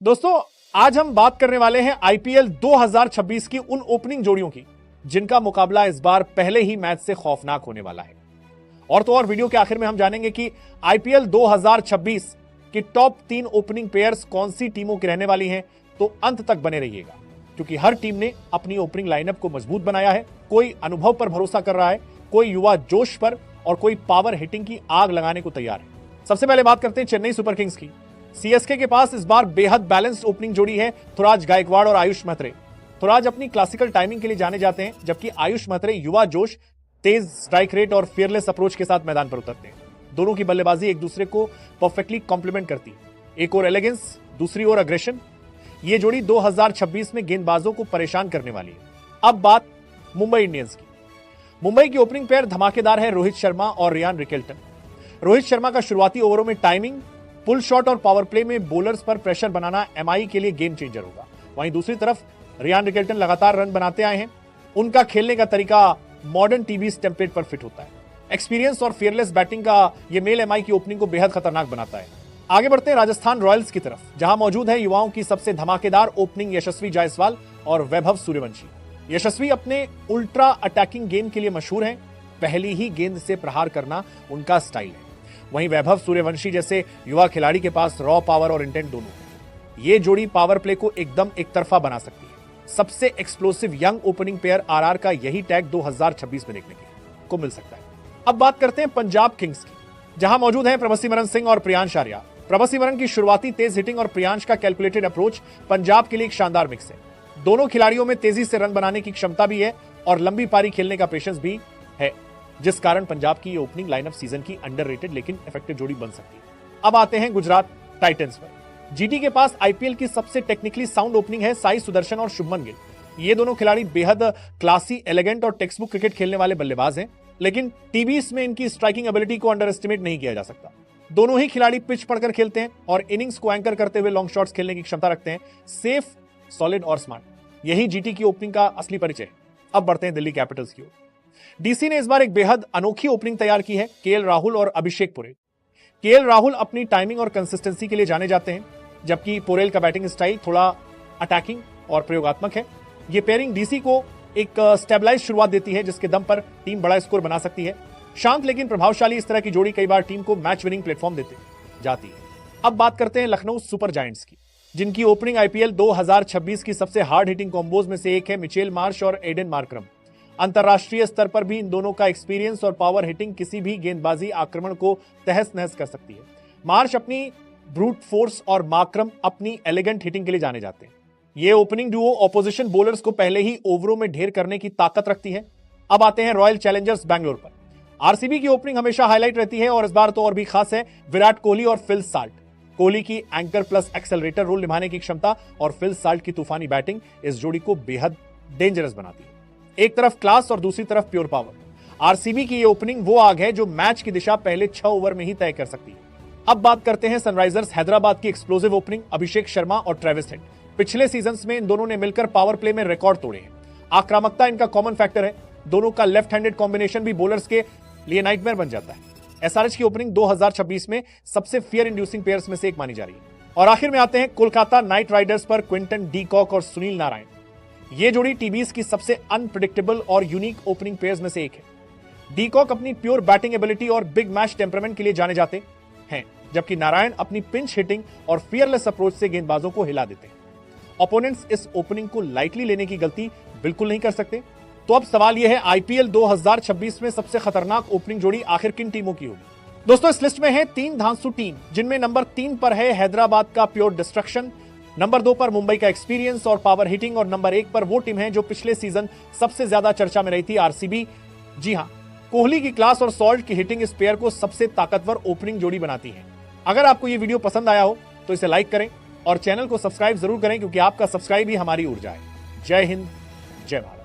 दोस्तों, आज हम बात करने वाले हैं आईपीएल 2026 की उन ओपनिंग जोड़ियों की जिनका मुकाबला इस बार पहले ही मैच से खौफनाक होने वाला है। और तो और वीडियो के आखिर में हम जानेंगे कि आईपीएल 2026 की टॉप 3 ओपनिंग पेयर्स कौन सी टीमों की रहने वाली हैं। तो अंत तक बने रहिएगा, क्योंकि हर टीम ने अपनी ओपनिंग लाइनअप को मजबूत बनाया है। कोई अनुभव पर भरोसा कर रहा है, कोई युवा जोश पर और कोई पावर हिटिंग की आग लगाने को तैयार है। सबसे पहले बात करते हैं चेन्नई सुपर किंग्स की। सीएसके के पास इस बार बेहद बैलेंस्ड ओपनिंग जोड़ी है, थुराज गायकवाड़ और आयुष महत्रे। थुराज अपनी क्लासिकल टाइमिंग के लिए जाने जाते हैं, जबकि आयुष महत्रे युवा जोश, तेज स्ट्राइक रेट और फियरलेस अप्रोच के साथ मैदान पर उतरते हैं। दोनों की बल्लेबाजी एक दूसरे को परफेक्टली कॉम्प्लीमेंट करती है। एक और एलिगेंस, दूसरी ओर अग्रेशन। ये जोड़ी 2026 में गेंदबाजों को परेशान करने वाली है। अब बात मुंबई इंडियंस की। मुंबई की ओपनिंग पेयर धमाकेदार है, रोहित शर्मा और रियान रिकेल्टन। रोहित शर्मा का शुरुआती ओवरों में टाइमिंग, पुल शॉट और पावर प्ले में बॉलर्स पर प्रेशर बनाना एमआई के लिए गेम चेंजर होगा। वहीं दूसरी तरफ रियान रिकेल्टन लगातार रन बनाते आए हैं। उनका खेलने का तरीका मॉडर्न टीवीज टेम्पलेट पर फिट होता है। एक्सपीरियंस और फियरलेस बैटिंग का यह मेल एमआई की ओपनिंग को बेहद खतरनाक बनाता है। आगे बढ़ते हैं राजस्थान रॉयल्स की तरफ, जहां मौजूद है युवाओं की सबसे धमाकेदार ओपनिंग यशस्वी जायसवाल और वैभव सूर्यवंशी। यशस्वी अपने उल्ट्रा अटैकिंग गेम के लिए मशहूर हैं। पहली ही गेंद से प्रहार करना उनका स्टाइल है। वहीं वैभव सूर्यवंशी जैसे युवा खिलाड़ी के पास रॉ पावर और इंटेंट दोनों है। ये जोड़ी पावर प्ले को एकदम एक तरफा बना सकती है। सबसे explosive young opening pair RR का यही टैग 2026 में देखने को मिल सकता है। अब बात करते हैं पंजाब किंग्स की, जहां मौजूद हैं प्रभसिमरन सिंह और प्रियांश आर्या। प्रभसिमरन की शुरुआती तेज हिटिंग और प्रियांश का कैलकुलेटेड अप्रोच पंजाब के लिए एक शानदार मिक्स है। दोनों खिलाड़ियों में तेजी से रन बनाने की क्षमता भी है और लंबी पारी खेलने का पेशेंस भी है, जिस कारण पंजाब की ये ओपनिंग लाइनअप सीजन की अंडररेटेड लेकिन इफेक्टिव जोड़ी बन सकती है। अब आते हैं गुजरात टाइटंस पर। जीटी के पास आईपीएल की सबसे टेक्निकली साउंड ओपनिंग है, साई सुदर्शन और शुभमन गिल। ये दोनों खिलाड़ी बेहद क्लासी, एलिगेंट और टेक्स्टबुक क्रिकेट खेलने वाले बल्लेबाज हैं, लेकिन टीवीज में इनकी स्ट्राइकिंग एबिलिटी को अंडर एस्टिमेट नहीं किया जा सकता। दोनों ही खिलाड़ी पिच पढ़कर खेलते हैं और इनिंग्स को एंकर करते हुए लॉन्ग शॉट्स खेलने की क्षमता रखते हैं। सेफ, सॉलिड और स्मार्ट, यही जीटी की ओपनिंग का असली परिचय है। अब बढ़ते हैं दिल्ली कैपिटल्स की ओर। डीसी ने इस बार एक बेहद अनोखी ओपनिंग तैयार की है, केएल राहुल और अभिषेक पुरेल। केएल राहुल अपनी टाइमिंग और कंसिस्टेंसी के लिए जाने जाते हैं, जबकि पुरेल का बैटिंग स्टाइल थोड़ा अटैकिंग और प्रयोगात्मक है। ये पेयरिंग डीसी को एक स्टेबलाइज शुरुआत देती है, जिसके दम पर टीम बड़ा स्कोर बना सकती है। शांत लेकिन प्रभावशाली इस तरह की जोड़ी कई बार टीम को मैच विनिंग प्लेटफॉर्म देते जाती है। अब बात करते हैं लखनऊ सुपर जायंट्स की, जिनकी ओपनिंग आईपीएल 2026 की सबसे हार्ड हिटिंग कॉम्बोज में से एक है, मिचेल मार्श और एडन मार्करम। अंतरराष्ट्रीय स्तर पर भी इन दोनों का एक्सपीरियंस और पावर हिटिंग किसी भी गेंदबाजी आक्रमण को तहस नहस कर सकती है। मार्श अपनी ब्रूट फोर्स और मार्करम अपनी एलिगेंट हिटिंग के लिए जाने जाते हैं। ये ओपनिंग डुओ ऑपोजिशन बॉलर्स को पहले ही ओवरों में ढेर करने की ताकत रखती है। अब आते हैं रॉयल चैलेंजर्स बैंगलोर पर। आरसीबी की ओपनिंग हमेशा हाईलाइट रहती है और इस बार तो और भी खास है। विराट कोहली और फिल साल्ट। कोहली की एंकर प्लस एक्सेलरेटर रोल निभाने की क्षमता और फिल साल्ट की तूफानी बैटिंग इस जोड़ी को बेहद डेंजरस बनाती है। एक तरफ क्लास और दूसरी तरफ प्योर पावर। आरसीबी की ये ओपनिंग वो आग है जो मैच की दिशा पहले 6 ओवर में ही तय कर सकती है। अब बात करते हैं सनराइजर्स हैदराबाद की एक्सप्लोसिव ओपनिंग, अभिषेक शर्मा और ट्रेविस हेड। पिछले सीजन्स में इन दोनों ने मिलकर पावर प्ले में रिकॉर्ड तोड़े हैं। आक्रामकता इनका कॉमन फैक्टर है। दोनों का लेफ्ट हैंडेड कॉम्बिनेशन भी बॉलर्स के लिए नाइटमेयर बन जाता है। एसआरएच की ओपनिंग 2026 में सबसे फियर इंड्यूसिंग पेयर्स में से एक मानी जा रही है। और आखिर में आते हैं कोलकाता नाइट राइडर्स पर क्विंटन डी कॉक और सुनील नारायण। ये जोड़ी टीवीज की सबसे अनप्रिडिक्टेबल और यूनिक ओपनिंग पेयर्स में से एक है। डी कॉक अपनी प्योर बैटिंग एबिलिटी और बिग मैच टेम्परामेंट के लिए जाने जाते हैं, जबकि नारायण अपनी पिंच हिटिंग और फियरलेस अप्रोच से गेंदबाजों को हिला देते हैं। ओपोनेंट्स इस ओपनिंग को लाइटली लेने की गलती बिल्कुल नहीं कर सकते। तो अब सवाल यह है, आईपीएल 2026 में सबसे खतरनाक ओपनिंग जोड़ी आखिर किन टीमों की होगी? दोस्तों, इस लिस्ट में है 3 धांसू टीम, जिनमें नंबर 3 पर है हैदराबाद का प्योर डिस्ट्रक्शन, नंबर 2 पर मुंबई का एक्सपीरियंस और पावर हिटिंग, और नंबर 1 पर वो टीम है जो पिछले सीजन सबसे ज्यादा चर्चा में रही थी, आरसीबी। जी हां, कोहली की क्लास और सॉल्ट की हिटिंग इस पेयर को सबसे ताकतवर ओपनिंग जोड़ी बनाती है। अगर आपको ये वीडियो पसंद आया हो तो इसे लाइक करें और चैनल को सब्सक्राइब जरूर करें, क्योंकि आपका सब्सक्राइब ही हमारी ऊर्जा है। जय हिंद, जय भारत।